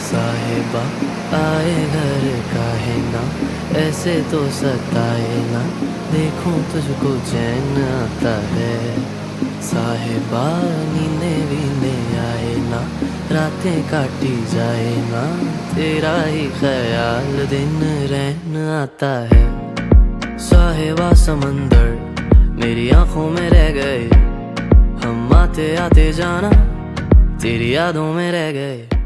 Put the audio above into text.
साहिबा आए घर काहे ना, ऐसे तो सताए ना, देखूं तुझको चैन आता है। साहिबा नींदे वींदे आए ना, रातें काटी जाए ना, तेरा ही ख्याल दिन रहन आता है। साहिबा समंदर मेरी आंखों में रह गए, हम आते आते जाना तेरी यादों में रह गए।